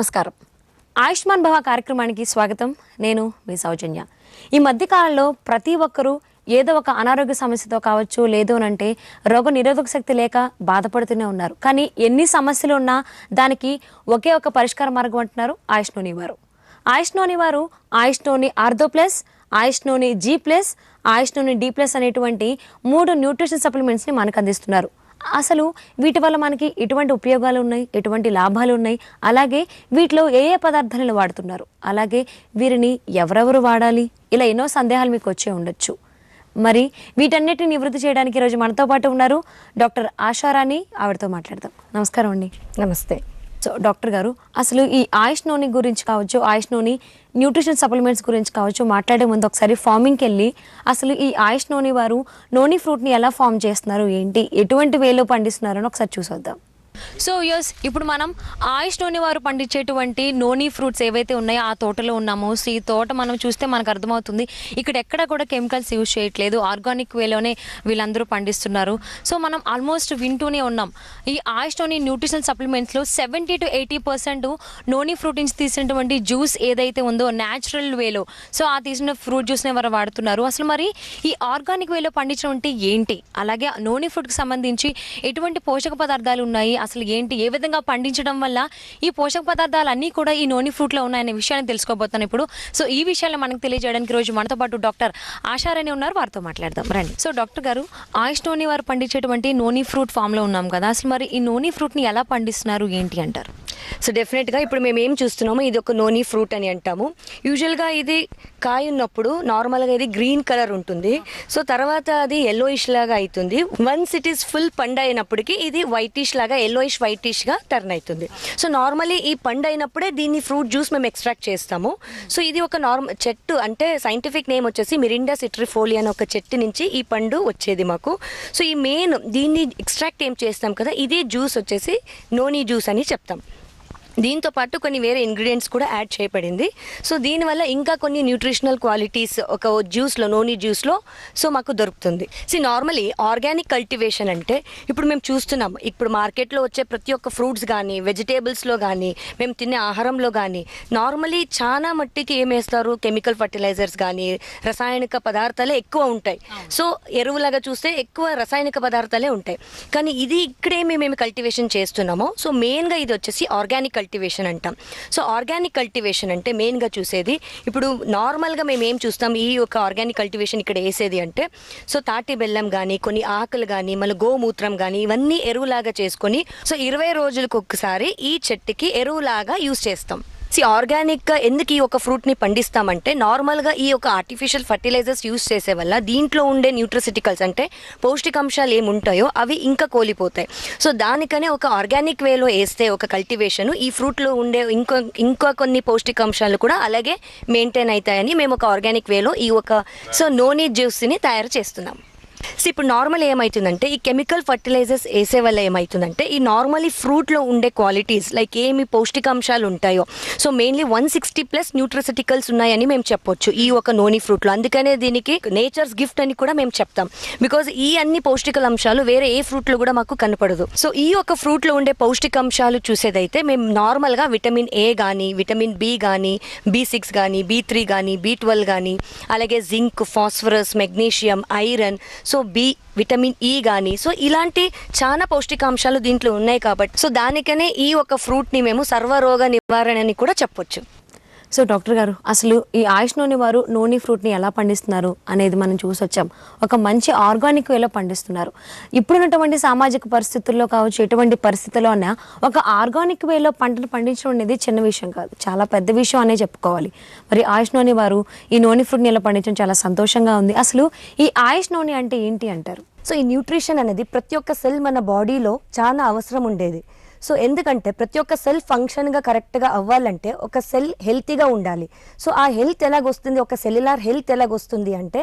నమస్కారం. ఆయుష్మాన్ భవ కార్యక్రమానికి స్వాగతం. నేను మీ సౌజన్య. ఈ మధ్య కాలంలో ప్రతి ఒక్కరూ ఏదో ఒక అనారోగ్య సమస్యతో కావచ్చు, లేదు అంటే రోగ నిరోధక శక్తి లేక బాధపడుతూనే ఉన్నారు. కానీ ఎన్ని సమస్యలు ఉన్నా దానికి ఒకే ఒక పరిష్కార మార్గం అంటున్నారు ఆయుష్నోని వారు. ఆయుష్నోని వారు Ayush Noni ortho plus, Ayush Noni G plus, Ayush Noni D plus అనేటువంటి 3 న్యూట్రిషన్ సప్లిమెంట్స్ని మనకు అందిస్తున్నారు. అసలు వీటి వల్ల మనకి ఎటువంటి ఉపయోగాలు ఉన్నాయి, ఎటువంటి లాభాలు ఉన్నాయి, అలాగే వీటిలో ఏ ఏ పదార్థాలను వాడుతున్నారు, అలాగే వీరిని ఎవరెవరు వాడాలి, ఇలా ఎన్నో సందేహాలు మీకు వచ్చే ఉండొచ్చు. మరి వీటన్నిటిని నివృత్తి చేయడానికి ఈరోజు మనతో పాటు ఉన్నారు డాక్టర్ ఆశారాణి. ఆవిడతో మాట్లాడదాం. నమస్కారం అండి. నమస్తే. సో డాక్టర్ గారు, అసలు ఈ ఆయుష్నోని గురించి కావచ్చు, ఆయుష్నోని న్యూట్రిషన్ సప్లిమెంట్స్ గురించి కావచ్చు మాట్లాడే ముందు ఒకసారి ఫార్మింగ్కి వెళ్ళి అసలు ఈ ఆయుష్నోని వారు నోని ఫ్రూట్ని ఎలా ఫామ్ చేస్తున్నారు, ఏంటి, ఎటువంటి వేలో పండిస్తున్నారు అని ఒకసారి చూసొద్దాం. సో యస్, ఇప్పుడు మనం ఆయుష్నోని వారు పండించేటువంటి నోని ఫ్రూట్స్ ఏవైతే ఉన్నాయో ఆ తోటలో ఉన్నాము. సో ఈ తోట మనం చూస్తే మనకు అర్థమవుతుంది ఇక్కడ ఎక్కడ కూడా కెమికల్స్ యూజ్ చేయట్లేదు, ఆర్గానిక్ వేలోనే వీళ్ళందరూ పండిస్తున్నారు. సో మనం ఆల్మోస్ట్ వింటూనే ఉన్నాం ఈ ఆయుష్నోని న్యూట్రిషన్ సప్లిమెంట్స్లో 70 to 80% నోని ఫ్రూట్ నుంచి తీసినటువంటి జ్యూస్ ఏదైతే ఉందో న్యాచురల్ వేలో, సో ఆ తీసిన ఫ్రూట్ జ్యూస్ని వారు వాడుతున్నారు. అసలు మరి ఈ ఆర్గానిక్ వేలో పండించడం అంటే ఏంటి, అలాగే నోని ఫ్రూట్కి సంబంధించి ఎటువంటి పోషక పదార్థాలు ఉన్నాయి, అసలు ఏంటి, ఏ విధంగా పండించడం వల్ల ఈ పోషక పదార్థాలు అన్నీ కూడా ఈ నోని ఫ్రూట్లో ఉన్నాయనే విషయాన్ని తెలుసుకోబోతున్నాను ఇప్పుడు. సో ఈ విషయాన్ని మనకు తెలియజేయడానికి రోజు మనతో పాటు డాక్టర్ ఆశారాణి ఉన్నారు, వారితో మాట్లాడదాం రండి. సో డాక్టర్ గారు, ఆయుష్నోని వారు పండించేటువంటి నోని ఫ్రూట్ ఫామ్లో ఉన్నాం కదా, అసలు మరి ఈ నోని ఫ్రూట్ని ఎలా పండిస్తున్నారు, ఏంటి అంటారు? సో డెఫినెట్గా ఇప్పుడు మేము ఏం చూస్తున్నామో ఇది ఒక నోని ఫ్రూట్ అని అంటాము. యూజువల్గా ఇది కాయ ఉన్నప్పుడు నార్మల్గా ఇది గ్రీన్ కలర్ ఉంటుంది. సో తర్వాత అది ఎల్లోయిష్ లాగా అవుతుంది. వన్స్ ఇట్ ఈస్ ఫుల్ పండు అయినప్పటికీ ఇది వైటిష్ లాగా, ఎల్లోయిష్ వైటిష్గా టర్న్ అవుతుంది. సో నార్మలీ ఈ పండు అయినప్పుడే దీన్ని ఫ్రూట్ జ్యూస్ మేము ఎక్స్ట్రాక్ట్ చేస్తాము. సో ఇది ఒక నార్మల్ చెట్టు, అంటే సైంటిఫిక్ నేమ్ వచ్చేసి మిరిండా సిట్రిఫోలియా అనే ఒక చెట్టు నుంచి ఈ పండు వచ్చేది మాకు. సో ఈ మెయిన్ దీన్ని ఎక్స్ట్రాక్ట్ ఏం చేస్తాం కదా, ఇదే జ్యూస్ వచ్చేసి నోని జ్యూస్ అని చెప్తాం. దీంతో పాటు కొన్ని వేరే ఇంగ్రీడియంట్స్ కూడా యాడ్ చేయబడింది. సో దీనివల్ల ఇంకా కొన్ని న్యూట్రిషనల్ క్వాలిటీస్ ఒక జ్యూస్లో, నోని జ్యూస్లో సో మాకు దొరుకుతుంది. సో నార్మలీ ఆర్గానిక్ కల్టివేషన్ అంటే ఇప్పుడు మేము చూస్తున్నాం, ఇప్పుడు మార్కెట్లో వచ్చే ప్రతి ఒక్క ఫ్రూట్స్ కానీ, వెజిటేబుల్స్లో కానీ, మేము తినే ఆహారంలో కానీ నార్మలీ చాలా మట్టికి ఏం వేస్తారు, కెమికల్ ఫర్టిలైజర్స్ కానీ రసాయనిక పదార్థాలే ఎక్కువ ఉంటాయి. సో ఎరువులాగా చూస్తే ఎక్కువ రసాయనిక పదార్థాలే ఉంటాయి. కానీ ఇది ఇక్కడే మేము కల్టివేషన్ చేస్తున్నామో, సో మెయిన్గా ఇది వచ్చేసి ఆర్గానిక్ కల్టివేషన్ అంటాం. సో ఆర్గానిక్ కల్టివేషన్ అంటే మెయిన్గా చూసేది, ఇప్పుడు నార్మల్గా మేము ఏం చూస్తాం ఈ ఒక ఆర్గానిక్ కల్టివేషన్ ఇక్కడ వేసేది అంటే, సో తాటి బెల్లం కానీ, కొన్ని ఆకులు కానీ, మళ్ళీ గోమూత్రం కానీ, ఇవన్నీ ఎరువులాగా చేసుకొని సో 20 రోజులకు ఒకసారి ఈ చెట్టుకి ఎరువులాగా యూజ్ చేస్తాం. ఆర్గానిక్గా ఎందుకు ఈ ఒక ఫ్రూట్ని పండిస్తామంటే, నార్మల్గా ఈ ఒక ఆర్టిఫిషియల్ ఫర్టిలైజర్స్ యూజ్ చేసే వల్ల దీంట్లో ఉండే న్యూట్రిసిటికల్స్ అంటే పౌష్టికాంశాలు ఏముంటాయో అవి ఇంకా కోల్పోతాయి. సో దానికనే ఒక ఆర్గానిక్ వేలో వేస్తే ఒక కల్టివేషన్ ఈ ఫ్రూట్లో ఉండే ఇంకా కొన్ని పౌష్టికాంశాలు కూడా అలాగే మెయింటైన్ అవుతాయని మేము ఒక ఆర్గానిక్ వేలో ఈ ఒక సో నోని జ్యూస్ని తయారు చేస్తున్నాం. సో ఇప్పుడు నార్మల్ ఏమవుతుందంటే ఈ కెమికల్ ఫర్టిలైజర్స్ వేసే వల్ల ఏమవుతుందంటే ఈ నార్మలీ ఫ్రూట్లో ఉండే క్వాలిటీస్ లైక్ ఏమి పౌష్టికాంశాలు ఉంటాయో, సో మెయిన్లీ 160+ న్యూట్రిసిటికల్స్ ఉన్నాయని మేము చెప్పొచ్చు ఈ ఒక నోని ఫ్రూట్లో. అందుకనే దీనికి నేచర్స్ గిఫ్ట్ అని కూడా మేము చెప్తాం. బికాజ్ ఈ అన్ని పౌష్టిక అంశాలు వేరే ఏ ఫ్రూట్లో కూడా మాకు కనపడదు. సో ఈ ఒక ఫ్రూట్లో ఉండే పౌష్టికాంశాలు చూసేదైతే మేము నార్మల్గా విటమిన్ ఏ కానీ, విటమిన్ బి కానీ, B6 కానీ, B3 కానీ, B12 కానీ, అలాగే zinc, phosphorus, magnesium, iron, so vitamin E కానీ, సో ఇలాంటి చాలా పౌష్టికాంశాలు దీంట్లో ఉన్నాయి కాబట్టి సో దానికనే ఈ ఒక ఫ్రూట్ని మేము సర్వరోగ నివారణ అని కూడా చెప్పొచ్చు. సో డాక్టర్ గారు, అసలు ఈ ఆయుష్నోని వారు నోని ఫ్రూట్ని ఎలా పండిస్తున్నారు అనేది మనం చూసొచ్చాం. ఒక మంచి ఆర్గానిక్ వేలో పండిస్తున్నారు. ఇప్పుడున్నటువంటి సామాజిక పరిస్థితుల్లో కావచ్చు, ఎటువంటి పరిస్థితుల్లో అయినా ఒక ఆర్గానిక్ వేలో పంటను పండించడం అనేది చిన్న విషయం కాదు, చాలా పెద్ద విషయం అనే చెప్పుకోవాలి. మరి ఆయుష్నోని వారు ఈ నోని ఫ్రూట్ని ఎలా పండించడం చాలా సంతోషంగా ఉంది. అసలు ఈ ఆయుష్నోని అంటే ఏంటి అంటారు? సో ఈ న్యూట్రిషన్ అనేది ప్రతి ఒక్క సెల్ మన బాడీలో చాలా అవసరం ఉండేది. సో ఎందుకంటే ప్రతి ఒక్క సెల్ ఫంక్షన్గా కరెక్ట్గా అవ్వాలంటే ఒక సెల్ హెల్తీగా ఉండాలి. సో ఆ హెల్త్ ఎలాగొస్తుంది, ఒక సెల్యులార్ హెల్త్ ఎలాగొస్తుంది అంటే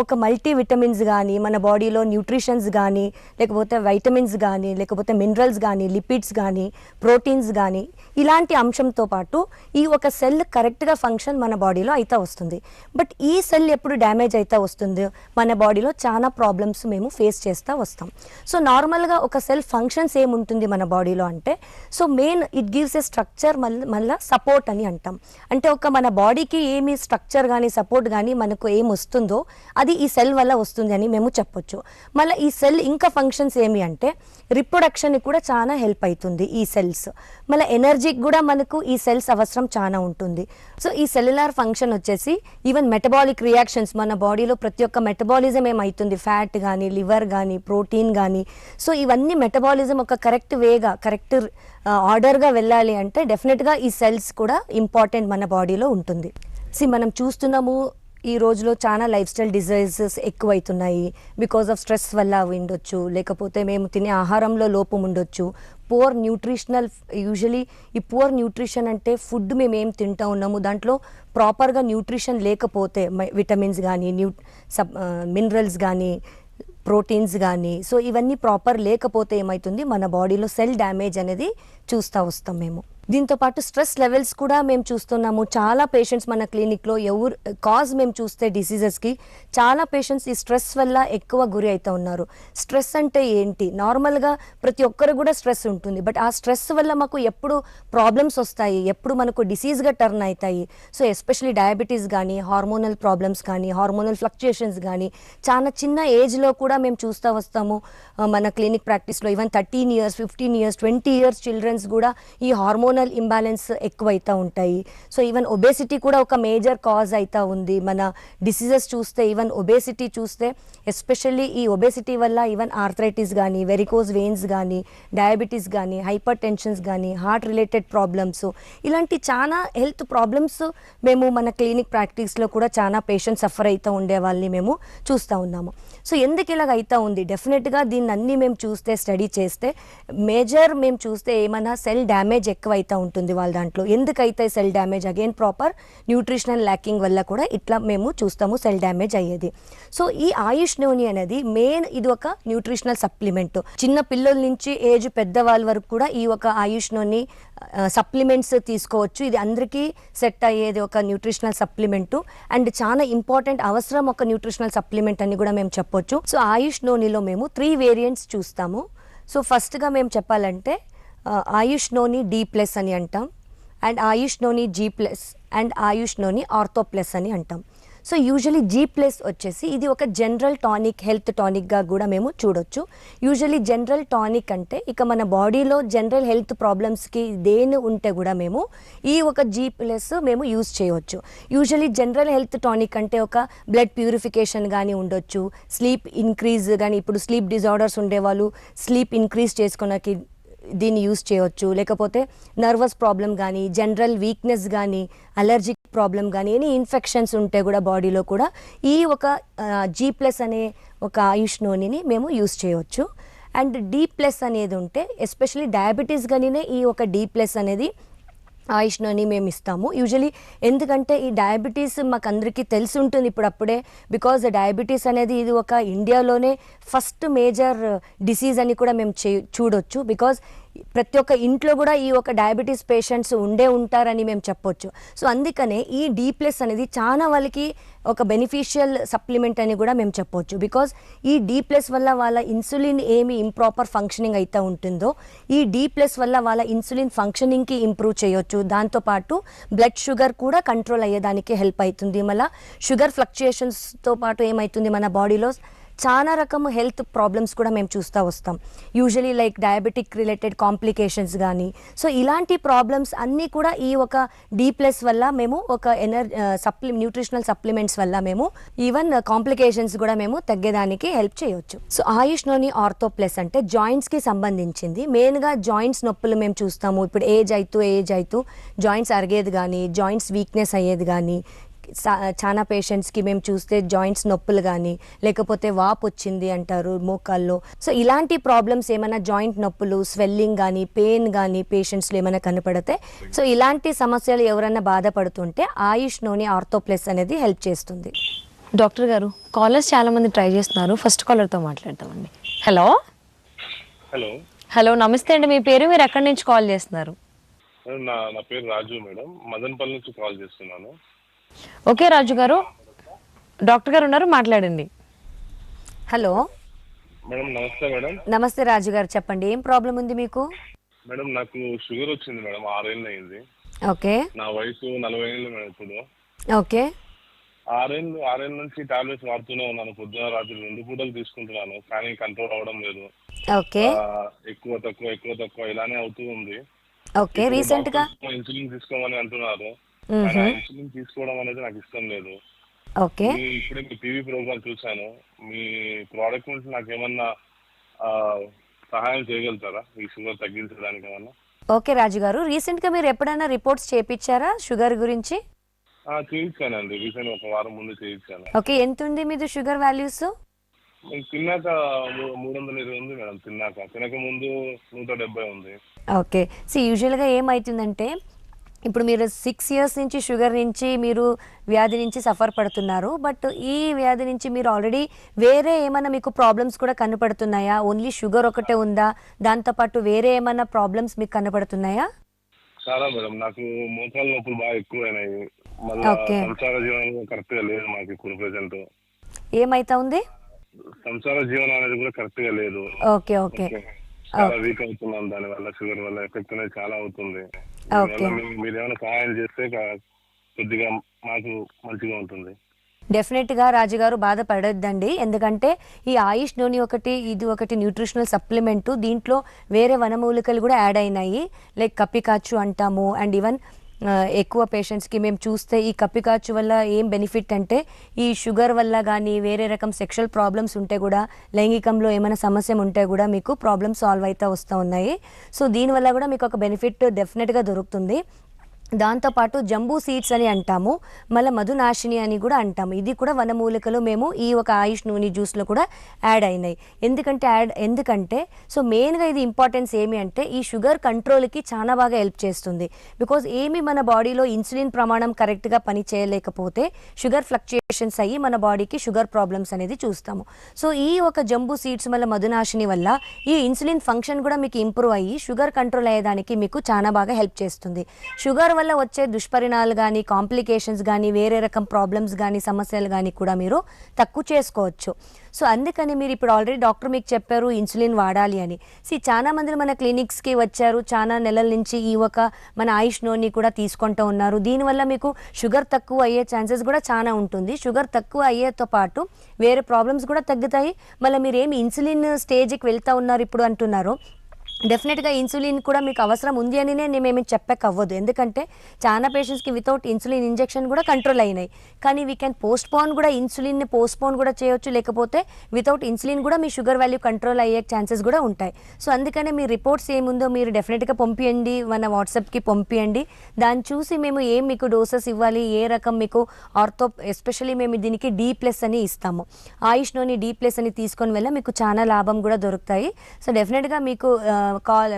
ఒక మల్టీ విటమిన్స్ కానీ, మన బాడీలో న్యూట్రిషన్స్ కానీ, లేకపోతే వైటమిన్స్ కానీ, లేకపోతే మినరల్స్ కానీ, లిపిడ్స్ కానీ, ప్రోటీన్స్ కానీ, ఇలాంటి అంశంతో పాటు ఈ ఒక సెల్ కరెక్ట్గా ఫంక్షన్ మన బాడీలో అయితే వస్తుంది. బట్ ఈ సెల్ ఎప్పుడు డ్యామేజ్ అయితే వస్తుందో మన బాడీలో చాలా ప్రాబ్లమ్స్ మేము ఫేస్ చేస్తూ వస్తాం. సో నార్మల్గా ఒక సెల్ ఫంక్షన్స్ ఏముంటుంది మన బాడీలో అంటే అంటే so main it gives a structure మళ్ళీ సపోర్ట్ అని అంటాం. అంటే ఒక మన బాడీకి ఏమి స్ట్రక్చర్ కానీ సపోర్ట్ కానీ మనకు ఏం వస్తుందో అది ఈ సెల్ వల్ల వస్తుంది అని మేము చెప్పొచ్చు. మళ్ళీ ఈ సెల్ ఇంకా ఫంక్షన్స్ ఏమి అంటే రిప్రొడక్షన్కి కూడా చాలా హెల్ప్ అవుతుంది ఈ సెల్స్. మళ్ళీ ఎనర్జీకి కూడా మనకు ఈ సెల్స్ అవసరం చాలా ఉంటుంది. సో ఈ సెల్యులార్ ఫంక్షన్ వచ్చేసి ఈవెన్ మెటబాలిక్ రియాక్షన్స్ మన బాడీలో ప్రతి ఒక్క మెటబాలిజం ఏమవుతుంది, ఫ్యాట్ కానీ లివర్ కానీ ప్రోటీన్ కానీ, సో ఇవన్నీ మెటబాలిజం ఒక కరెక్ట్ వేగా కరెక్ట్ ఆర్డర్గా వెళ్ళాలి అంటే డెఫినెట్గా ఈ సెల్స్ కూడా ఇంపార్టెంట్ మన బాడీలో ఉంటుంది. మనం చూస్తున్నాము ఈ రోజులో చాలా లైఫ్ స్టైల్ డిజీజెస్ ఎక్కువైతున్నాయి. బికాస్ ఆఫ్ స్ట్రెస్ వల్ల ఉండొచ్చు, లేకపోతే మేము తినే ఆహారంలో లోపం ఉండొచ్చు, పువర్ న్యూట్రిషనల్. యూజువలీ ఈ పువర్ న్యూట్రిషన్ అంటే ఫుడ్ మేము ఏం తింటా ఉన్నాము దాంట్లో ప్రాపర్గా న్యూట్రిషన్ లేకపోతే విటమిన్స్ కానీ మినరల్స్ కానీ ప్రోటీన్స్ కానీ, సో ఇవన్నీ ప్రాపర్ లేకపోతే ఏమవుతుంది మన బాడీలో సెల్ డ్యామేజ్ అనేది చూస్తూ వస్తాం మేము. దీంతో పాటు స్ట్రెస్ లెవెల్స్ కూడా మేము చూస్తున్నాము. చాలా పేషెంట్స్ మన క్లినిక్లో కాజ్ మేము చూస్తే డిసీజెస్కి చాలా పేషెంట్స్ ఈ స్ట్రెస్ వల్ల ఎక్కువ గురి అవుతూ ఉన్నారు. స్ట్రెస్ అంటే ఏంటి, నార్మల్గా ప్రతి ఒక్కరు కూడా స్ట్రెస్ ఉంటుంది, బట్ ఆ స్ట్రెస్ వల్ల మాకు ఎప్పుడు ప్రాబ్లమ్స్ వస్తాయి, ఎప్పుడు మనకు డిసీజ్గా టర్న్ అవుతాయి. సో ఎస్పెషలీ డయాబెటీస్ కానీ హార్మోనల్ ప్రాబ్లమ్స్ కానీ హార్మోనల్ ఫ్లక్చుయేషన్స్ కానీ చాలా చిన్న ఏజ్లో కూడా మేము చూస్తూ వస్తాము. మన క్లినిక్ ప్రాక్టీస్లో even 13 years 15 years 20 years childrens కూడా ఈ హార్మోనల్ ఇంబ్యాలెన్స్ ఎక్కువైతా ఉంటాయి. సో ఈవెన్ ఒబేసిటీ కూడా ఒక మేజర్ కాజ్ అవుతా ఉంది. మన డిసీజెస్ చూస్తే ఈవెన్ ఒబేసిటీ చూస్తే ఎస్పెషల్లీ ఈ ఒబేసిటీ వల్ల ఈవెన్ ఆర్థరైటిస్ కానీ వెరికోజ్ వెయిన్స్ కానీ డయాబెటీస్ కానీ హైపర్ టెన్షన్స్ కానీ హార్ట్ రిలేటెడ్ ప్రాబ్లమ్స్ ఇలాంటి చాలా హెల్త్ ప్రాబ్లమ్స్ మేము మన క్లినిక్ ప్రాక్టీస్లో కూడా చాలా పేషెంట్స్ సఫర్ అవుతూ ఉండే వాళ్ళని మేము చూస్తూ ఉన్నాము. సో ఎందుకు ఇలాగ అవుతా ఉంది, డెఫినెట్గా దీన్ని అన్నీ మేము చూస్తే స్టడీ చేస్తే మేజర్ మేము చూస్తే ఏమైనా సెల్ డ్యామేజ్ ఎక్కువ అవుతూ ఉంటుంది వాళ్ళ దాంట్లో. ఎందుకు అవుతాయి cell damage, again proper nutritional lacking వల్ల కూడా ఇట్లా మేము చూస్తాము సెల్ డ్యామేజ్ అయ్యేది. సో ఈ ఆయుష్ నోని అనేది మెయిన్ ఇది ఒక న్యూట్రిషనల్ సప్లిమెంట్. చిన్న పిల్లల నుంచి ఏజ్ పెద్దవాళ్ళ వరకు కూడా ఈ ఒక ఆయుష్ నోని సప్లిమెంట్స్ తీసుకోవచ్చు. ఇది అందరికీ సెట్ అయ్యేది ఒక న్యూట్రిషనల్ సప్లిమెంటు అండ్ చాలా ఇంపార్టెంట్ అవసరం ఒక న్యూట్రిషనల్ సప్లిమెంట్ అని కూడా మేము చెప్పొచ్చు. సో ఆయుష్ నోనిలో మేము 3 వేరియంట్స్ చూస్తాము. సో ఫస్ట్గా మేము చెప్పాలంటే ఆయుష్ నోని D+ అని అంటాం, and Ayush Noni G+ and Ayush Noni ortho plus అని అంటాం. సో యూజువలీ G+ వచ్చేసి ఇది ఒక జనరల్ టానిక్, హెల్త్ టానిక్గా కూడా మేము చూడొచ్చు. యూజువలీ జనరల్ టానిక్ అంటే ఇక మన బాడీలో జనరల్ హెల్త్ ప్రాబ్లమ్స్కి దేని ఉంటే కూడా మేము ఈ ఒక G+ మేము యూజ్ చేయవచ్చు. యూజువలీ జనరల్ హెల్త్ టానిక్ అంటే ఒక బ్లడ్ ప్యూరిఫికేషన్ కానీ ఉండొచ్చు, స్లీప్ ఇంక్రీజ్ కానీ, ఇప్పుడు స్లీప్ డిజార్డర్స్ ఉండేవాళ్ళు స్లీప్ ఇంక్రీజ్ చేసుకున్నకి దీన్ని యూజ్ చేయవచ్చు, లేకపోతే నర్వస్ ప్రాబ్లం కానీ జనరల్ వీక్నెస్ కానీ అలర్జిక్ ప్రాబ్లం కానీ ఎనీ ఇన్ఫెక్షన్స్ ఉంటే కూడా బాడీలో కూడా ఈ ఒక G+ అనే ఒక ఆయుష్ నోనిని మేము యూజ్ చేయవచ్చు. అండ్ D+ అనేది ఉంటే ఎస్పెషలీ డయాబెటీస్ కానీనే ఈ ఒక D+ అనేది ఆయుష్ నోని మేము ఇస్తాము. యూజువలీ ఎందుకంటే ఈ డయాబెటీస్ మాకు అందరికీ తెలిసి ఉంటుంది ఇప్పుడు అప్పుడే, బికాజ్ డయాబెటీస్ అనేది ఇది ఒక ఇండియాలోనే ఫస్ట్ మేజర్ డిసీజ్ అని కూడా మేము చూడొచ్చు. బికాజ్ ప్రతి ఒక్క ఇంట్లో కూడా ఈ ఒక డయాబెటీస్ పేషెంట్స్ ఉంటారని మేము చెప్పొచ్చు. సో అందుకనే ఈ D+ అనేది చాలా వాళ్ళకి ఒక బెనిఫిషియల్ సప్లిమెంట్ అని కూడా మేము చెప్పొచ్చు. బికాజ్ ఈ D+ వల్ల వాళ్ళ ఇన్సులిన్ ఏమి ఇంప్రాపర్ ఫంక్షనింగ్ అయితే ఉంటుందో ఈ D+ వల్ల వాళ్ళ ఇన్సులిన్ ఫంక్షనింగ్కి ఇంప్రూవ్ చేయొచ్చు. దాంతోపాటు బ్లడ్ షుగర్ కూడా కంట్రోల్ అయ్యేదానికి హెల్ప్ అవుతుంది. మళ్ళీ షుగర్ ఫ్లక్చుయేషన్స్తో పాటు ఏమవుతుంది మన బాడీలో చాలా రకం హెల్త్ ప్రాబ్లమ్స్ కూడా మేము చూస్తూ వస్తాం. Usually like diabetic related complications కానీ, సో ఇలాంటి ప్రాబ్లమ్స్ అన్నీ కూడా ఈ ఒక D+ వల్ల మేము ఒక న్యూట్రిషనల్ సప్లిమెంట్స్ వల్ల మేము ఈవెన్ కాంప్లికేషన్స్ కూడా మేము తగ్గేదానికి హెల్ప్ చేయవచ్చు. సో ఆయుష్ నోని ఆర్థో ప్లస్ అంటే జాయింట్స్కి సంబంధించింది. మెయిన్గా జాయింట్స్ నొప్పులు మేము చూస్తాము. ఇప్పుడు ఏజ్ అవుతూ జాయింట్స్ అరిగేది కానీ జాయింట్స్ వీక్నెస్ అయ్యేది కానీ, చాలా పేషెంట్స్కి మేము చూస్తే జాయింట్స్ నొప్పులు కానీ లేకపోతే వాపు వచ్చింది అంటారు మోకాల్లో. సో ఇలాంటి ప్రాబ్లమ్స్ ఏమైనా జాయింట్ నొప్పులు స్వెల్లింగ్ కానీ పెయిన్ కానీ పేషెంట్స్లో ఏమైనా కనపడితే, సో ఇలాంటి సమస్యలు ఎవరైనా బాధపడుతుంటే ఆయుష్ నోని ఆర్థో ప్లస్ అనేది హెల్ప్ చేస్తుంది. డాక్టర్ గారు, కాలర్స్ చాలా మంది ట్రై చేస్తున్నారు. ఫస్ట్ కాలర్తో మాట్లాడతామండి. హలో హలో నమస్తే అండి, మీ పేరు, మీరు ఎక్కడి నుంచి కాల్ చేస్తున్నారు? నా పేరు రాజు మేడం, మదనపల్లి నుంచి కాల్ చేస్తున్నాను. ఓకే రాజు గారు, డాక్టర్ గారు ఉన్నారు, మాట్లాడండి. హలో మేడం నమస్తే మేడం. నమస్తే రాజు గారు, చెప్పండి ఏం ప్రాబ్లం ఉంది మీకు? మేడం నాకు షుగర్ వచ్చింది మేడం, 6 ఏళ్ళు అయింది. ఓకే. నా వయసు 40 ఏళ్ళు మేడం ఇప్పుడు. ఓకే. 6 ఏళ్ళ నుంచి టాబ్లెట్స్ వాడుతూనే ఉన్నాను. పొద్దున రాత్రి 2 పూటలు తీసుకుంటున్నాను, కానీ కంట్రోల్ అవ్వడం లేదు. ఓకే. ఎక్కువ తక్కువ ఇలానే అవుతూ ఉంది. ఓకే. ఇప్పుడు రీసెంట్గా డాక్టర్స్ ఇన్సులిన్ తీసుకోమని అంటున్నారు, కానీ ఆ ఇన్సులిన్ తీసుకోవడం అనేది నాకు ఇష్టం లేదు. ఓకే. ఇప్పుడే మీ టీవీ ప్రోగ్రామ్ చూశాను. మీ ప్రోడక్ట్ నుంచి నాకు ఏమన్నా ఆ, సహాయం చేయగలుగుతారా ఈ షుగర్ తగ్గించడానికి ఏమన్నా? ఓకే రాజు గారు, రీసెంట్గా మీరు ఎప్పుడైనా రిపోర్ట్స్ చేయించారా షుగర్ గురించి? చేయించానండి, రీసెంట్ ఒక వారం ముందు చేయించాను. ఓకే. ఎంత ఉంది మీది షుగర్ వాల్యూస్? నేను తిన్నాక 320 ఉంది మేడం. తినక ముందు 170 ఉంది. ఓకే. సో యూజువల్గా ఏమవుతుందంటే ఇప్పుడు మీరు 6 ఇయర్స్ నుంచి షుగర్ నుంచి మీరు వ్యాధి నుంచి సఫర్ పడుతున్నారు. బట్ ఈ వ్యాధి నుంచి మీరు ఆల్రెడీ వేరే ఏమైనా మీకు ప్రాబ్లమ్స్ కూడా కనపడుతున్నాయా? ఓన్లీ షుగర్ ఒకటే ఉందా? దాంతోపాటు వేరే ఏమైనా ప్రాబ్లమ్స్ మీకు కనపడుతున్నాయా? చాలా మేడం, నాకు మోకాళ్ళ నొప్పులు బాగా ఎక్కువైనాయి. మళ్ళీ ఓకే. సంసార జీవనం కరెక్ట్ గా లేదు మాకు ఇప్పుడు ప్రెసెంట్. ఏమైతా ఉంది? సంసార జీవనం అనేది కూడా కరెక్ట్ గా లేదు. ఓకే. ఓకే. చాలా వీక్ అవుతున్నాం, దాని వల్ల షుగర్ వల్ల ఎఫెక్ట్ అనేది చాలా అవుతుంది. ఓకే. మీరు ఏమైనా సహాయం చేస్తే కొద్దిగా మాకు మంచిగా ఉంటుంది. డెఫినెట్గా రాజుగారు బాధపడొద్దండి. ఎందుకంటే ఈ ఆయుష్ నూనె ఒకటి, ఇది ఒకటి న్యూట్రిషనల్ సప్లిమెంట్. దీంట్లో వేరే వనమూలికలు కూడా యాడ్ అయినాయి, లైక్ కప్పికాచు అంటాము. అండ్ ఈవెన్ ఎక్కువ పేషెంట్స్కి మేము చూస్తే ఈ కప్పికాచు వల్ల ఏం బెనిఫిట్ అంటే ఈ షుగర్ వల్ల కానీ వేరే రకం సెక్షువల్ ప్రాబ్లమ్స్ ఉంటే కూడా, లైంగికంలో ఏమైనా సమస్య ఉంటే కూడా మీకు ప్రాబ్లమ్ సాల్వ్ అయితే వస్తూ ఉన్నాయి. సో దీనివల్ల కూడా మీకు ఒక బెనిఫిట్ డెఫినెట్గా దొరుకుతుంది. దాంతోపాటు జంబూ సీడ్స్ అని అంటాము, మళ్ళీ మధునాశిని అని కూడా అంటాము. ఇది కూడా వనమూలికలు మేము ఈ ఒక ఆయుష్ నూనె జ్యూస్లో కూడా యాడ్ అయినాయి. ఎందుకంటే సో మెయిన్గా ఇది ఇంపార్టెన్స్ ఏమి అంటే ఈ షుగర్ కంట్రోల్కి చాలా బాగా హెల్ప్ చేస్తుంది. బికాజ్ ఏమి మన బాడీలో ఇన్సులిన్ ప్రమాణం కరెక్ట్గా పని చేయలేకపోతే షుగర్ ఫ్లక్చుయేషన్స్ అయ్యి మన బాడీకి షుగర్ ప్రాబ్లమ్స్ అనేది చూస్తాము. సో ఈ ఒక జంబూ సీడ్స్ మళ్ళీ మధునాశిని వల్ల ఈ ఇన్సులిన్ ఫంక్షన్ కూడా మీకు ఇంప్రూవ్ అయ్యి షుగర్ కంట్రోల్ అయ్యేదానికి మీకు చాలా బాగా హెల్ప్ చేస్తుంది. షుగర్ వల్ల వచ్చే దుష్పరిణాలు కానీ, కాంప్లికేషన్స్ కానీ, వేరే రకం ప్రాబ్లమ్స్ కానీ, సమస్యలు కానీ కూడా మీరు తక్కువ చేసుకోవచ్చు. సో అందుకని మీరు ఇప్పుడు ఆల్రెడీ డాక్టర్ మీకు చెప్పారు ఇన్సులిన్ వాడాలి అని. చాలా మంది మన క్లినిక్స్కి వచ్చారు, చాలా నెలల నుంచి ఈ ఒక మన ఆయుష్ నూనె కూడా తీసుకుంటూ ఉన్నారు. దీనివల్ల మీకు షుగర్ తక్కువ అయ్యే ఛాన్సెస్ కూడా చాలా ఉంటుంది. షుగర్ తక్కువ అయ్యేతో పాటు వేరే ప్రాబ్లమ్స్ కూడా తగ్గుతాయి. మళ్ళీ మీరు ఏమి ఇన్సులిన్ స్టేజ్కి వెళ్తూ ఉన్నారు ఇప్పుడు అంటున్నారు, డెఫినెట్గా ఇన్సులిన్ కూడా మీకు అవసరం ఉంది అని మేమేమి చెప్పకవ్వదు. ఎందుకంటే చాలా పేషెంట్స్కి వితౌట్ ఇన్సులిన్ ఇంజెక్షన్ కూడా కంట్రోల్ అయినాయి. కానీ వీ క్యాన్ పోస్ట్పోన్ కూడా, ఇన్సులిన్ని పోస్ట్పోన్ కూడా చేయొచ్చు, లేకపోతే వితౌట్ ఇన్సులిన్ కూడా మీ షుగర్ వాల్యూ కంట్రోల్ అయ్యే ఛాన్సెస్ కూడా ఉంటాయి. సో అందుకనే మీ రిపోర్ట్స్ ఏముందో మీరు డెఫినెట్గా పంపించండి, మన వాట్సాప్కి పంపించండి. దాన్ని చూసి మేము ఏం మీకు డోసెస్ ఇవ్వాలి, ఏ రకం మీకు ఎస్పెషల్లీ మేము దీనికి D+ అని ఇస్తాము. ఆయుష్ నూనె D+ అని తీసుకొని వెళ్ళి మీకు చాలా లాభం కూడా దొరుకుతాయి. సో డెఫినెట్గా మీకు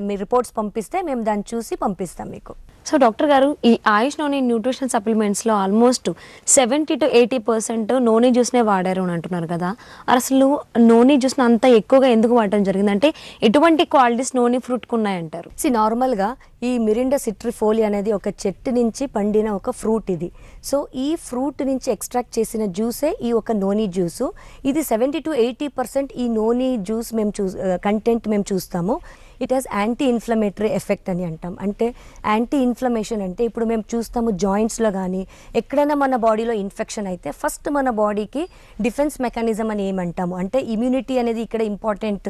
మీ రిపోర్ట్స్ పంపిస్తే మేము దాన్ని చూసి పంపిస్తాం మీకు. సో డాక్టర్ గారు, ఈ ఆయుష్ నూనె న్యూట్రిషన్ సప్లిమెంట్స్లో ఆల్మోస్ట్ 70 to 80% నూనె జ్యూస్నే వాడారు అని అంటున్నారు కదా. అసలు నూనె జ్యూస్ని అంత ఎక్కువగా ఎందుకు వాడటం జరిగింది? అంటే ఎటువంటి క్వాలిటీస్ నూనె ఫ్రూట్కి ఉన్నాయంటారు? నార్మల్గా ఈ మిరిండా సిట్రిఫోలి అనేది ఒక చెట్టు నుంచి పండిన ఒక ఫ్రూట్ ఇది. సో ఈ ఫ్రూట్ నుంచి ఎక్స్ట్రాక్ట్ చేసిన జ్యూసే ఈ ఒక నూనె జ్యూసు. ఇది 70 to 80% ఈ నూనె జ్యూస్ మేము కంటెంట్ మేము చూస్తాము. It has anti inflammatory effect అని అంటాం. అంటే యాంటీ ఇన్ఫ్లమేషన్ అంటే ఇప్పుడు మేము చూస్తాము జాయింట్స్లో కానీ ఎక్కడైనా మన బాడీలో ఇన్ఫెక్షన్ అయితే ఫస్ట్ మన బాడీకి డిఫెన్స్ మెకానిజం అని ఏమంటాము అంటే ఇమ్యూనిటీ అనేది ఇక్కడ ఇంపార్టెంట్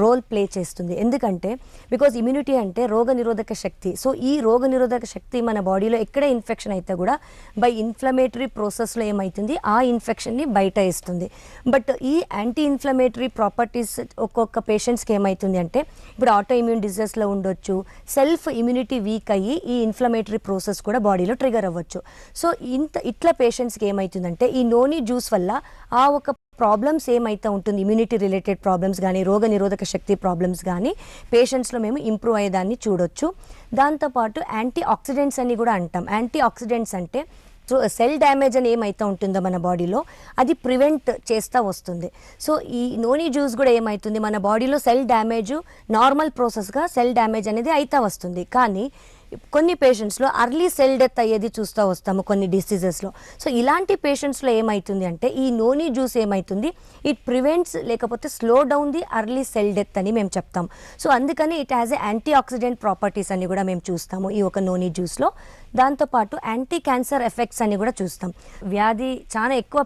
రోల్ ప్లే చేస్తుంది. ఎందుకంటే బికాజ్ ఇమ్యూనిటీ అంటే రోగనిరోధక శక్తి. సో ఈ రోగనిరోధక శక్తి మన బాడీలో ఎక్కడ ఇన్ఫెక్షన్ అయితే కూడా బై ఇన్ఫ్లమేటరీ ప్రాసెస్లో ఏమవుతుంది, ఆ ఇన్ఫెక్షన్ని బయట వేస్తుంది. బట్ ఈ యాంటీ ఇన్ఫ్లమేటరీ ప్రాపర్టీస్ ఒక్కొక్క పేషెంట్స్కి ఏమవుతుంది అంటే ఇప్పుడు ఆటో ఇమ్యూన్ డిజీజెస్లో ఉండొచ్చు, సెల్ఫ్ ఇమ్యూనిటీ వీక్ అయ్యి ఈ ఇన్ఫ్లమేటరీ ప్రాసెస్ కూడా బాడీలో ట్రిగర్ అవ్వచ్చు. సో ఇట్లా పేషెంట్స్కి ఏమవుతుందంటే ఈ నూనె జ్యూస్ వల్ల ఆ ఒక ప్రాబ్లమ్స్ ఏమైతే ఉంటుంది, ఇమ్యూనిటీ రిలేటెడ్ ప్రాబ్లమ్స్ కానీ, రోగ నిరోధక శక్తి ప్రాబ్లమ్స్ కానీ పేషెంట్స్లో మేము ఇంప్రూవ్ అయ్యేదాన్ని చూడొచ్చు. దాంతోపాటు యాంటీ ఆక్సిడెంట్స్ అని కూడా అంటాం. యాంటీ ఆక్సిడెంట్స్ అంటే సో సెల్ డ్యామేజ్ అని ఏమైతే ఉంటుందో మన బాడీలో అది ప్రివెంట్ చేస్తూ వస్తుంది. సో ఈ నూనె జ్యూస్ కూడా ఏమవుతుంది, మన బాడీలో సెల్ డ్యామేజ్ నార్మల్ ప్రాసెస్గా సెల్ డ్యామేజ్ అనేది అవుతూ వస్తుంది. కానీ కొన్ని పేషెంట్స్లో అర్లీ సెల్ డెత్ అయ్యేది చూస్తూ వస్తాము కొన్ని డిసీజెస్లో. సో ఇలాంటి పేషెంట్స్లో ఏమవుతుంది అంటే ఈ నోని జ్యూస్ ఏమవుతుంది, ఇట్ ప్రివెంట్స్ లేకపోతే slow down the early cell death అని మేము చెప్తాం. సో అందుకని it has a anti oxidant properties అని కూడా మేము చూస్తాము ఈ ఒక నోని జ్యూస్లో. దాంతోపాటు యాంటీ క్యాన్సర్ ఎఫెక్ట్స్ అని కూడా చూస్తాం. వ్యాధి చాలా ఎక్కువ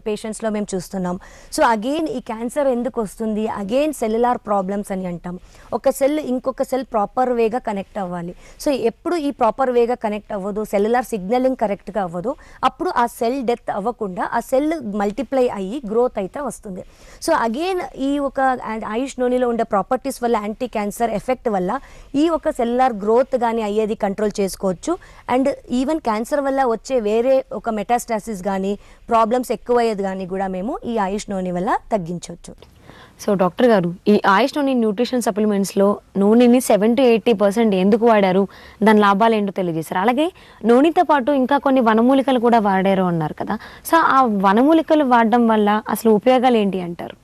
పేషెంట్స్లో మేము చూస్తున్నాం. సో అగైన్ ఈ క్యాన్సర్ ఎందుకు వస్తుంది, అగైన్ సెల్యులార్ ప్రాబ్లమ్స్ అని అంటాం. ఒక సెల్ ఇంకొక సెల్ ప్రాపర్ వేగా కనెక్ట్ అవ్వాలి. సో ఎప్పుడు ఈ ప్రాపర్ వేగా కనెక్ట్ అవ్వదు, సెల్యులార్ సిగ్నలింగ్ కరెక్ట్గా అవ్వదు, అప్పుడు ఆ సెల్ డెత్ అవ్వకుండా ఆ సెల్ మల్టిప్లై అయ్యి గ్రోత్ అయితే వస్తుంది. సో అగైన్ ఈ ఒక ఆయుష్ నూనెలో ఉండే ప్రాపర్టీస్ వల్ల యాంటీ క్యాన్సర్ ఎఫెక్ట్ వల్ల ఈ ఒక సెల్యులార్ గ్రోత్ కానీ అయ్యేది కంట్రోల్ చేసుకోవచ్చు. అండ్ ఈవెన్ క్యాన్సర్ వల్ల వచ్చే వేరే ఒక మెటాస్టాసిస్ కానీ ప్రాబ్లమ్స్ ఎక్కువయ్యేది కానీ కూడా మేము ఈ ఆయుష్ నూనె వల్ల తగ్గించవచ్చు. సో డాక్టర్ గారు, ఈ ఆయుష్ నూనె న్యూట్రిషన్ సప్లిమెంట్స్లో నూనెని 70-80% ఎందుకు వాడారు, దాని లాభాలు ఏంటో తెలియజేశారు. అలాగే నూనెతో పాటు ఇంకా కొన్ని వనమూలికలు కూడా వాడారు అన్నారు కదా. సో ఆ వనమూలికలు వాడడం వల్ల అసలు ఉపయోగాలు ఏంటి అంటారు?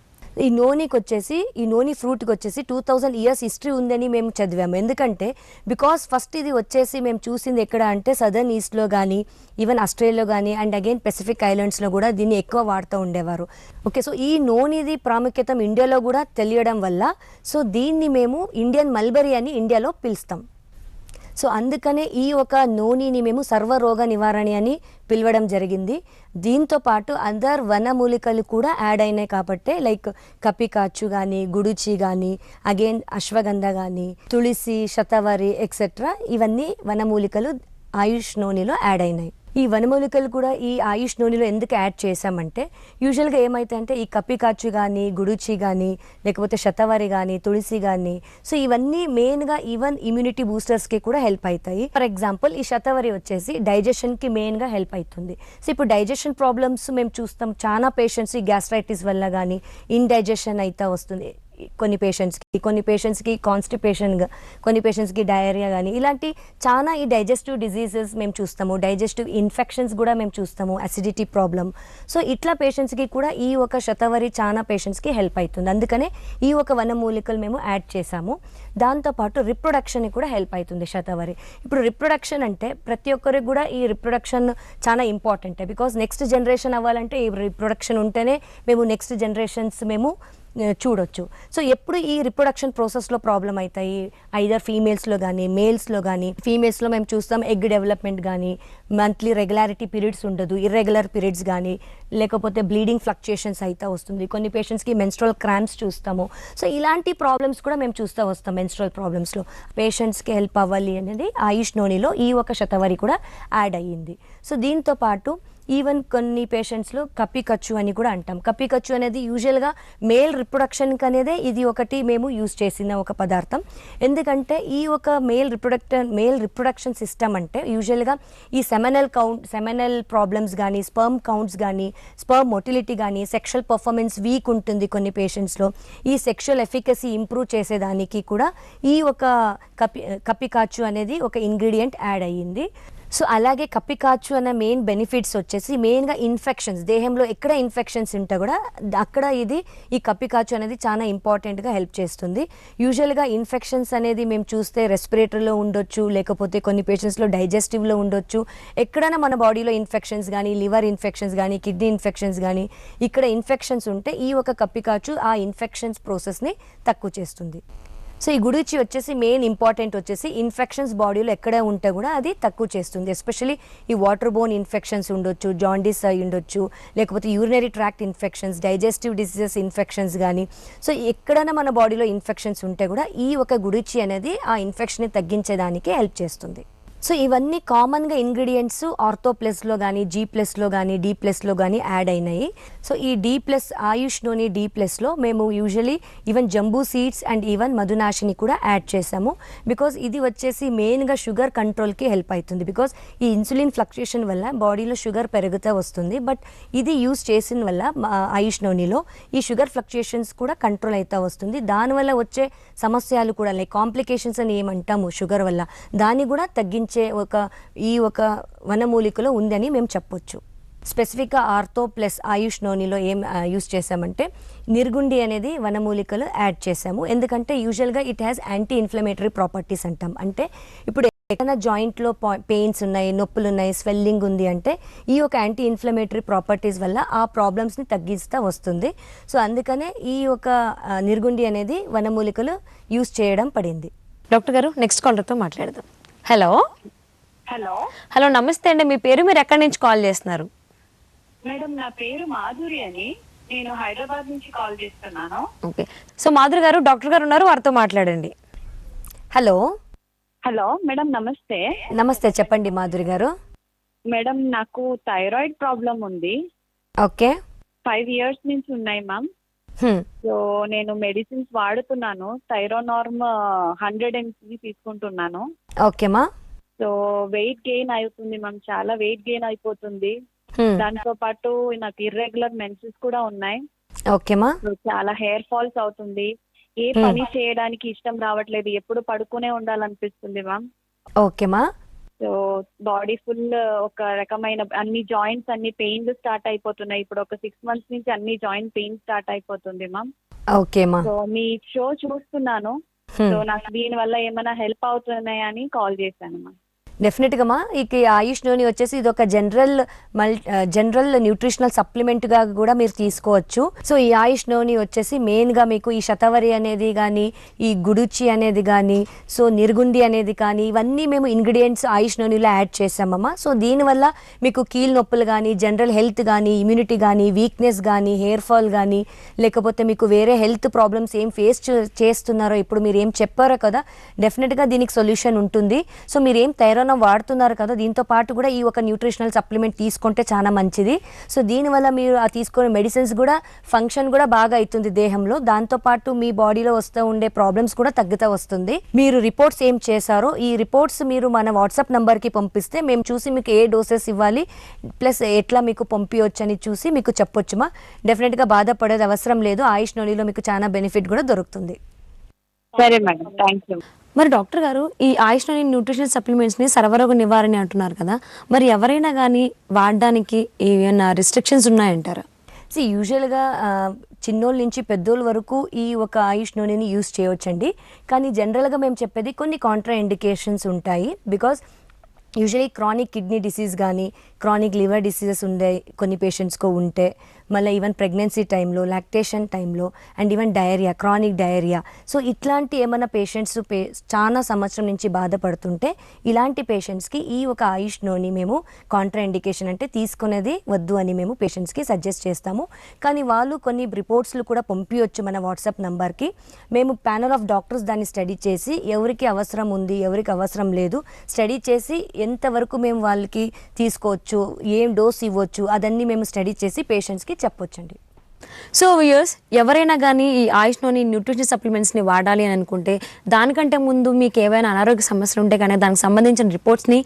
ఈ నోని ఫ్రూట్కి వచ్చేసి 2000 ఇయర్స్ హిస్టరీ ఉందని మేము చదివాము. ఎందుకంటే బికాస్ ఫస్ట్ ఇది వచ్చేసి మేము చూసింది ఎక్కడ అంటే సదర్న్ ఈస్ట్లో కానీ ఈవెన్ ఆస్ట్రేలియాలో కానీ అండ్ అగైన్ పెసిఫిక్ ఐలాండ్స్లో కూడా దీన్ని ఎక్కువ వాడుతూ ఉండేవారు. ఓకే, సో ఈ నోనిది ప్రాముఖ్యత ఇండియాలో కూడా తెలియడం వల్ల సో దీన్ని మేము ఇండియన్ మల్బరీ అని ఇండియాలో పిలుస్తాం. సో అందుకనే ఈ ఒక నూనెని మేము సర్వరోగ నివారణ అని పిలవడం జరిగింది. దీంతో పాటు అదర్ వనమూలికలు కూడా యాడ్ అయినాయి కాబట్టి లైక్ కపికాచు కానీ, గుడుచి కానీ, అగైన్ అశ్వగంధ కానీ, తులసి, శతవరి ఎక్సెట్రా ఇవన్నీ వనమూలికలు ఆయుష్ నూనెలో యాడ్ అయినాయి. ఈ వనమూలికలు కూడా ఈ ఆయుష్ నూనెలో ఎందుకు యాడ్ చేసామంటే యూజువల్గా ఏమైతే ఈ కపికాచు కానీ, గుడుచి కానీ, లేకపోతే శతవరి కానీ, తులసి కానీ, సో ఇవన్నీ మెయిన్గా ఈవెన్ ఇమ్యూనిటీ బూస్టర్స్కి కూడా హెల్ప్ అవుతాయి. ఫర్ ఎగ్జాంపుల్ ఈ శతవరి వచ్చేసి డైజెషన్కి మెయిన్గా హెల్ప్ అవుతుంది. సో ఇప్పుడు డైజెషన్ ప్రాబ్లమ్స్ మేము చూస్తాం చాలా పేషెంట్స్ ఈ గ్యాస్ట్రైటిస్ వల్ల కానీ ఇండైజెషన్ అయితే వస్తుంది కొన్ని పేషెంట్స్కి కాన్స్టిపేషన్గా, కొన్ని పేషెంట్స్కి డయేరియా కానీ ఇలాంటి చాలా ఈ డైజెస్టివ్ డిజీజెస్ మేము చూస్తాము. డైజెస్టివ్ ఇన్ఫెక్షన్స్ కూడా మేము చూస్తాము, అసిడిటీ ప్రాబ్లం. సో ఇట్లా పేషెంట్స్కి కూడా ఈ ఒక శతవరి చాలా పేషెంట్స్కి హెల్ప్ అవుతుంది. అందుకనే ఈ ఒక వనమూలికలు మేము యాడ్ చేసాము. దాంతోపాటు రిప్రొడక్షన్కి కూడా హెల్ప్ అవుతుంది శతవరి. ఇప్పుడు రిప్రొడక్షన్ అంటే ప్రతి ఒక్కరికి కూడా ఈ రిప్రొడక్షన్ చాలా ఇంపార్టెంట్. బికాజ్ నెక్స్ట్ జనరేషన్ అవ్వాలంటే ఈ రిప్రొడక్షన్ ఉంటేనే మేము నెక్స్ట్ జనరేషన్స్ మేము చూడొచ్చు. సో ఎప్పుడు ఈ రిప్రొడక్షన్ ప్రాసెస్లో ప్రాబ్లం అవుతాయి ఐదర్ ఫీమేల్స్లో కానీ మేల్స్లో కానీ. ఫీమేల్స్లో మేము చూస్తాం ఎగ్ డెవలప్మెంట్ కానీ, మంత్లీ రెగ్యులారిటీ పీరియడ్స్ ఉండదు, ఇర్రెగ్యులర్ పీరియడ్స్ కానీ, లేకపోతే బ్లీడింగ్ ఫ్లక్చుయేషన్స్ అయితే వస్తుంది. కొన్ని పేషెంట్స్కి మెన్స్ట్రల్ క్రాంప్స్ చూస్తాము. సో ఇలాంటి ప్రాబ్లమ్స్ కూడా మేము చూస్తూ వస్తాం మెన్స్ట్రల్ ప్రాబ్లమ్స్లో. పేషెంట్స్కి హెల్ప్ అవ్వాలి అనేది ఆయుష్ నూనెలో ఈ ఒక శతవరి కూడా యాడ్ అయ్యింది. సో దీంతో పాటు ఈవెన్ కొన్ని పేషెంట్స్లో కపికచ్చు అని కూడా అంటాం. కపికచ్చు అనేది యూజువల్గా మేల్ రిప్రొడక్షన్కి అనేదే ఇది ఒకటి మేము యూజ్ చేసిన ఒక పదార్థం. ఎందుకంటే ఈ ఒక మేల్ రిప్రొడక్షన్ సిస్టమ్ అంటే యూజువల్గా ఈ సెమెనల్ ప్రాబ్లమ్స్ కానీ, స్పర్మ్ కౌంట్స్ కానీ, స్పర్మ్ మొటిలిటీ కానీ, సెక్షువల్ పర్ఫార్మెన్స్ వీక్ ఉంటుంది కొన్ని పేషెంట్స్లో. ఈ సెక్షువల్ ఎఫికసీ ఇంప్రూవ్ చేసేదానికి కూడా ఈ ఒక కపికాచు అనేది ఒక ఇంగ్రీడియంట్ యాడ్ అయ్యింది. సో అలాగే కపికాచు అన్న మెయిన్ బెనిఫిట్స్ వచ్చేసి మెయిన్గా ఇన్ఫెక్షన్స్, దేహంలో ఎక్కడ ఇన్ఫెక్షన్స్ ఉంటే కూడా అక్కడ ఈ కపికాచు అనేది చాలా ఇంపార్టెంట్గా హెల్ప్ చేస్తుంది. యూజువల్గా ఇన్ఫెక్షన్స్ అనేది మేము చూస్తే రెస్పిరేటరీలో ఉండొచ్చు, లేకపోతే కొన్ని పేషెంట్స్లో డైజెస్టివ్లో ఉండొచ్చు. ఎక్కడైనా మన బాడీలో ఇన్ఫెక్షన్స్ కానీ, లివర్ ఇన్ఫెక్షన్స్ కానీ, కిడ్నీ ఇన్ఫెక్షన్స్ కానీ, ఇక్కడ ఇన్ఫెక్షన్స్ ఉంటే ఈ ఒక కపికాచు ఆ ఇన్ఫెక్షన్స్ ప్రాసెస్ని తక్కువ చేస్తుంది. సో ఈ గుడుచి వచ్చేసి మెయిన్ ఇంపార్టెంట్ వచ్చేసి ఇన్ఫెక్షన్స్ బాడీలో ఎక్కడ ఉంటే కూడా అది తక్కువ చేస్తుంది. ఎస్పెషల్లీ ఈ వాటర్ బోన్ ఇన్ఫెక్షన్స్ ఉండొచ్చు, జాండీస్ అయి ఉండొచ్చు, లేకపోతే urinary tract infections, digestive diseases infections కానీ. సో ఎక్కడైనా మన బాడీలో ఇన్ఫెక్షన్స్ ఉంటే కూడా ఈ ఒక గుడుచి అనేది ఆ ఇన్ఫెక్షన్ని తగ్గించేదానికి హెల్ప్ చేస్తుంది. సో ఇవన్నీ కామన్గా ఇంగ్రీడియంట్స్ ఆర్థోప్లస్లో కానీ, G+లో కానీ, D+లో కానీ యాడ్ అయినాయి. సో ఈ D+ ఆయుష్ నూనె D+లో మేము usually even jambu seeds and even madhunashini కూడా యాడ్ చేసాము. బికాజ్ ఇది వచ్చేసి మెయిన్గా షుగర్ కంట్రోల్కి హెల్ప్ అవుతుంది. బికాజ్ ఈ ఇన్సులిన్ ఫ్లక్చుయేషన్ వల్ల బాడీలో షుగర్ పెరుగుతూ వస్తుంది. బట్ ఇది యూజ్ చేసిన వల్ల ఆయుష్ నూనెలో ఈ షుగర్ ఫ్లక్చుయేషన్స్ కూడా కంట్రోల్ అవుతూ వస్తుంది. దానివల్ల వచ్చే సమస్యలు కూడా లైక్ కాంప్లికేషన్స్ అని ఏమంటాము షుగర్ వల్ల, దాన్ని కూడా తగ్గించే ఈ ఒక వనమూలికలో ఉందని మేము చెప్పొచ్చు. స్పెసిఫిక్గా ఆర్థోప్లస్ ఆయుష్ నూనెలో ఏం యూజ్ చేసామంటే నిర్గుండి అనేది వనమూలికలు యాడ్ చేసాము. ఎందుకంటే యూజువల్గా it has anti inflammatory properties అంటాం. అంటే ఇప్పుడు ఎక్కడైనా జాయింట్లో పెయిన్స్ ఉన్నాయి, నొప్పులు ఉన్నాయి, స్వెల్లింగ్ ఉంది అంటే ఈ ఒక యాంటీ ఇన్ఫ్లమేటరీ ప్రాపర్టీస్ వల్ల ఆ ప్రాబ్లమ్స్ని తగ్గిస్తూ వస్తుంది. సో అందుకనే ఈ ఒక నిర్గుండి అనేది వనమూలికలు యూస్ చేయడం పడింది. డాక్టర్ గారు నెక్స్ట్ కాలర్తో మాట్లాడదాం. హలో హలో హలో నమస్తే అండి, మీ పేరు, మీరు ఎక్కడి నుంచి కాల్ చేస్తున్నారు? మేడం, నా పేరు మాధురి అని, నేను హైదరాబాద్ నుంచి కాల్ చేస్తున్నాను. ఓకే, సో మాధురి గారు డాక్టర్ గారు ఉన్నారు, వారితో మాట్లాడండి. హలో హలో మేడం, నమస్తే. నమస్తే, చెప్పండి మాధురి గారు. మేడం, నాకు థైరాయిడ్ ప్రాబ్లం ఉంది. ఓకే. 5 years నుంచి ఉన్నాయి మ్యామ్. సో నేను మెడిసిన్స్ వాడుతున్నాను. థైరోనార్మ్ 100 mg తీసుకుంటున్నాను. ఓకేమా. సో వెయిట్ గెయిన్ అవుతుంది మ్యామ్, చాలా వెయిట్ గెయిన్ అయిపోతుంది. దాంతో పాటు నాకు ఇర్రెగ్యులర్ మెన్సెస్ కూడా ఉన్నాయి. ఓకేమా. సో చాలా హెయిర్ ఫాల్స్ అవుతుంది. ఏ పని చేయడానికి ఇష్టం రావట్లేదు, ఎప్పుడు పడుకునే ఉండాలనిపిస్తుంది మ్యామ్. ఓకేమా. సో బాడీ ఫుల్ ఒక రకమైన అన్ని జాయింట్స్ అన్ని పెయిన్లు స్టార్ట్ అయిపోతున్నాయి. ఇప్పుడు ఒక 6 months నుంచి అన్ని జాయింట్ పెయిన్ స్టార్ట్ అయిపోతుంది మ్యామ్. ఓకేమా. సో మీ షో చూస్తున్నాను. సో నాకు దీని వల్ల ఏమైనా హెల్ప్ అవుతున్నాయా అని కాల్ చేశాను మ్యామ్. డెఫినెట్గా మా ఇక ఈ ఆయుష్ నూనె వచ్చేసి ఇది ఒక జనరల్ న్యూట్రిషనల్ సప్లిమెంట్గా కూడా మీరు తీసుకోవచ్చు. సో ఈ ఆయుష్ నూనె వచ్చేసి మెయిన్గా మీకు ఈ శతవరి అనేది కానీ, ఈ గుడుచి అనేది కానీ, సో నిర్గుండి అనేది కానీ, ఇవన్నీ మేము ఇంగ్రీడియంట్స్ ఆయుష్ నూనెలో యాడ్ చేసామమ్మా. సో దీనివల్ల మీకు కీళ్ళ నొప్పులు కానీ, జనరల్ హెల్త్ కానీ, ఇమ్యూనిటీ కానీ, వీక్నెస్ కానీ, హెయిర్ ఫాల్ కానీ, లేకపోతే మీకు వేరే హెల్త్ ప్రాబ్లమ్స్ ఏం ఫేస్ చేస్తున్నారో ఇప్పుడు మీరు ఏం చెప్పారో కదా, డెఫినెట్గా దీనికి సొల్యూషన్ ఉంటుంది. సో మీరు ఏం థైరాయిడ్ వాడుతున్నారు కదా, దీంతో పాటు కూడా ఈ ఒక న్యూట్రిషనల్ సప్లిమెంట్ తీసుకుంటే చాలా మంచిది. సో దీనివల్ల మీరు ఆ తీసుకునే మెడిసిన్స్ కూడా ఫంక్షన్ కూడా బాగా అవుతుంది దేహంలో. దాంతో పాటు మీ బాడీలో వస్తూ ఉండే ప్రాబ్లమ్స్ కూడా తగ్గుతూ వస్తుంది. మీరు రిపోర్ట్స్ ఏం చేశారో ఈ రిపోర్ట్స్ మీరు మన వాట్సాప్ నంబర్కి పంపిస్తే మేము చూసి మీకు ఏ డోసెస్ ఇవ్వాలి ప్లస్ ఎట్లా మీకు పంపించవచ్చు అని చూసి మీకు చెప్పొచ్చుమా. డెఫినెట్గా బాధపడేది అవసరం లేదు. ఆయుష్ నూనెలో మీకు చాలా బెనిఫిట్ కూడా దొరుకుతుంది. సరే మేడం, థ్యాంక్ యూ. మరి డాక్టర్ గారు, ఈ ఆయుష్ నూనె న్యూట్రిషన్ సప్లిమెంట్స్ని సర్వరోగ నివారణ అంటున్నారు కదా, మరి ఎవరైనా కానీ వాడడానికి ఏమైనా రిస్ట్రిక్షన్స్ ఉన్నాయంటారా? యూజువల్గా చిన్నోళ్ళ నుంచి పెద్దోళ్ళ వరకు ఈ ఒక ఆయుష్ నూనెని యూస్ చేయవచ్చండి. కానీ జనరల్గా మేము చెప్పేది కొన్ని కాంట్రా ఇండికేషన్స్ ఉంటాయి. Because usually chronic kidney disease కానీ, క్రానిక్ లివర్ డిసీజెస్ ఉండే కొన్ని పేషెంట్స్కో ఉంటే, మళ్ళీ ఈవెన్ ప్రెగ్నెన్సీ టైంలో, లాక్టేషన్ టైంలో, and even diarrhoea, chronic diarrhoea, so ఇట్లాంటి ఏమైనా పేషెంట్స్ చాలా సంవత్సరం నుంచి బాధపడుతుంటే ఇలాంటి పేషెంట్స్కి ఈ ఒక ఆయుష్ నూనె మేము కాంట్రా ఇండికేషన్ అంటే తీసుకునేది వద్దు అని మేము పేషెంట్స్కి సజెస్ట్ చేస్తాము. కానీ వాళ్ళు కొన్ని రిపోర్ట్స్లు కూడా పంపించవచ్చు మన వాట్సాప్ నంబర్కి. మేము ప్యానల్ ఆఫ్ డాక్టర్స్ దాన్ని స్టడీ చేసి ఎవరికి అవసరం ఉంది, ఎవరికి అవసరం లేదు స్టడీ చేసి ఎంతవరకు మేము వాళ్ళకి తీసుకోవచ్చు, ఏం డోస్ ఇవ్వచ్చు, అదన్నీ మేము స్టడీ చేసి పేషెంట్స్కి చెప్పొచ్చండి. సో వ్యూయర్స్, ఎవరైనా కానీ ఈ ఆయుష్ నూనె న్యూట్రిషన్ సప్లిమెంట్స్ని వాడాలి అని అనుకుంటే దానికంటే ముందు మీకు ఏవైనా అనారోగ్య సమస్యలు ఉంటే కనుక దానికి సంబంధించిన రిపోర్ట్స్ని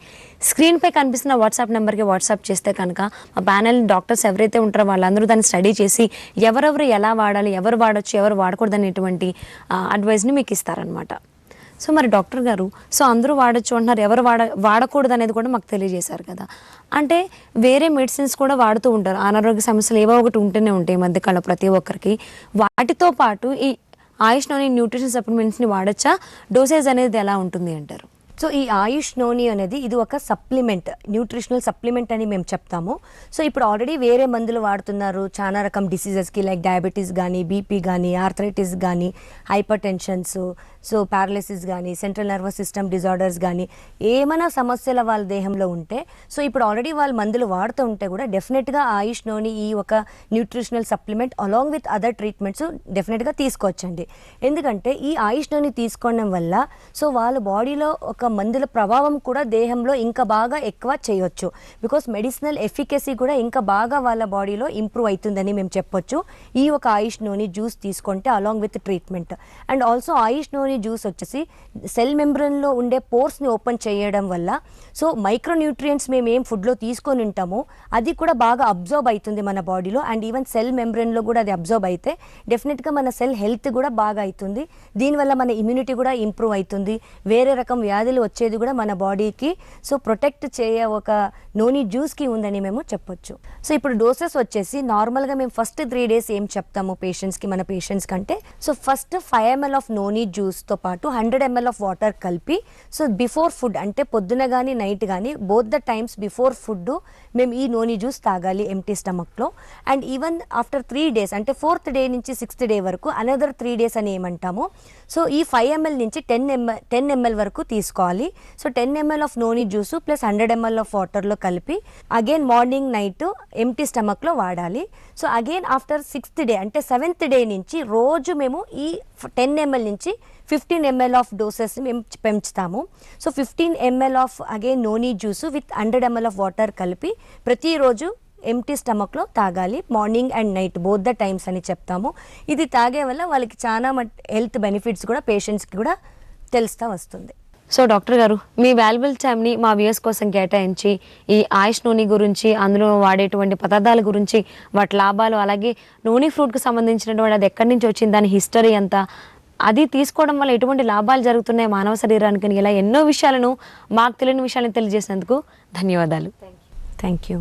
స్క్రీన్పై కనిపిస్తున్న వాట్సాప్ నెంబర్కి వాట్సాప్ చేస్తే కనుక మా ప్యానెల్ డాక్టర్స్ ఎవరైతే ఉంటారో వాళ్ళందరూ దాన్ని స్టడీ చేసి ఎవరెవరు ఎలా వాడాలి, ఎవరు వాడచ్చు, ఎవరు వాడకూడదు అనేటువంటి అడ్వైస్ని మీకు ఇస్తారనమాట. సో మరి డాక్టర్ గారు, సో అందరూ వాడచ్చు అంటున్నారు, ఎవరు వాడకూడదు అనేది కూడా మాకు తెలియజేశారు కదా. అంటే వేరే మెడిసిన్స్ కూడా వాడుతూ ఉంటారు, అనారోగ్య సమస్యలు ఏవో ఒకటి ఉంటూనే ఉంటాయి ఈ మధ్యకాలంలో ప్రతి ఒక్కరికి. వాటితో పాటు ఈ ఆయుష్ నూనె న్యూట్రిషన్ సప్లిమెంట్స్ని వాడచ్చా? డోసేజ్ అనేది ఎలా ఉంటుంది అంటారు? సో ఈ ఆయుష్ నూనె అనేది ఇది ఒక సప్లిమెంట్, న్యూట్రిషనల్ సప్లిమెంట్ అని మేము చెప్తాము. సో ఇప్పుడు ఆల్రెడీ వేరే మందులు వాడుతున్నారు చాలా రకం డిసీజెస్కి, లైక్ డయాబెటీస్ కానీ, బీపీ కానీ, ఆర్థరైటిస్ కానీ, హైపర్ టెన్షన్స్, సో పారాలిసిస్ కానీ, సెంట్రల్ నర్వస్ సిస్టమ్ డిజార్డర్స్ కానీ, ఏమైనా సమస్యల వాళ్ళ దేహంలో ఉంటే సో ఇప్పుడు ఆల్రెడీ వాళ్ళు మందులు వాడుతూ ఉంటే కూడా డెఫినెట్గా ఆయుష్ నూనె ఈ ఒక nutritional supplement along with other treatments డెఫినెట్గా తీసుకోవచ్చండి. ఎందుకంటే ఈ ఆయుష్ నూనె తీసుకోవడం వల్ల సో వాళ్ళ బాడీలో ఒక మందుల ప్రభావం కూడా దేహంలో ఇంకా బాగా ఎక్కువ చేయొచ్చు. బికాస్ మెడిసినల్ ఎఫికసీ కూడా ఇంకా బాగా వాళ్ళ బాడీలో ఇంప్రూవ్ అవుతుందని మేము చెప్పొచ్చు ఈ ఒక ఆయుష్ నూనె జ్యూస్ తీసుకుంటే along with treatment. And also Ayush Noni juice వచ్చేసి సెల్ మెంబ్రెన్లో ఉండే పోర్స్ని ఓపెన్ చేయడం వల్ల సో మైక్రోన్యూట్రియంట్స్ మేము ఏం ఫుడ్లో తీసుకొని ఉంటామో అది కూడా బాగా అబ్జర్బ్ అవుతుంది మన బాడీలో. అండ్ ఈవెన్ సెల్ మెంబ్రెన్లో కూడా అది అబ్జర్బ్ అయితే డెఫినెట్గా మన సెల్ హెల్త్ కూడా బాగా అవుతుంది. దీనివల్ల మన ఇమ్యూనిటీ కూడా ఇంప్రూవ్ అవుతుంది. వేరే రకం వ్యాధులు వచ్చేది కూడా మన బాడీకి సో ప్రొటెక్ట్ చేయ ఒక నోని జ్యూస్కి ఉందని మేము చెప్పొచ్చు. సో ఇప్పుడు డోసెస్ వచ్చేసి నార్మల్గా మేము ఫస్ట్ 3 days ఏం చెప్తాము పేషెంట్స్కి, మన పేషెంట్స్ కంటే so first 5 ml of Noni జ్యూస్తో పాటు 100 ml ఆఫ్ వాటర్ కలిపి సో బిఫోర్ ఫుడ్ అంటే పొద్దున కానీ నైట్ కానీ both the times before food మేము ఈ నోని జ్యూస్ తాగాలి ఎంటీ స్టమక్లో. అండ్ ఈవెన్ ఆఫ్టర్ 3 days అంటే 4th day నుంచి 6th day వరకు అనదర్ 3 days అని ఏమంటాము. సో ఈ 5 ml నుంచి 10 ml వరకు తీసుకోవాలి. So 10 ml of Noni juice plus 100 ml of వాటర్లో కలిపి అగైన్ మార్నింగ్ నైట్ ఎంటీ స్టమక్లో వాడాలి. So again after 6th day అంటే 7th day నుంచి రోజు మేము ఈ 10 ml నుంచి 15 ml ఆఫ్ డోసెస్ మేము పెంచుతాము. So 15 ml of again Noni juice with 100 ml of water కలిపి ప్రతిరోజు ఎంటీ స్టమక్లో తాగాలి morning and night both the times అని చెప్తాము. ఇది తాగే వల్ల వాళ్ళకి చాలా హెల్త్ బెనిఫిట్స్ కూడా పేషెంట్స్కి కూడా తెలుస్తూ వస్తుంది. సో డాక్టర్ గారు, మీ వాల్యుబుల్ టైంని మా వ్యూయర్స్ కోసం కేటాయించి ఈ ఆయుష్ నూనె గురించి, అందులో వాడేటువంటి పదార్థాల గురించి, వాటి లాభాలు, అలాగే నూనె ఫ్రూట్కి సంబంధించినటువంటి అది ఎక్కడి నుంచి వచ్చింది, దాని హిస్టరీ అంతా, అది తీసుకోవడం వల్ల ఎటువంటి లాభాలు జరుగుతున్నాయి మానవ శరీరానికి, ఇలా ఎన్నో విషయాలను మాకు తెలియని విషయాలను తెలియజేసినందుకు ధన్యవాదాలు. Thank you.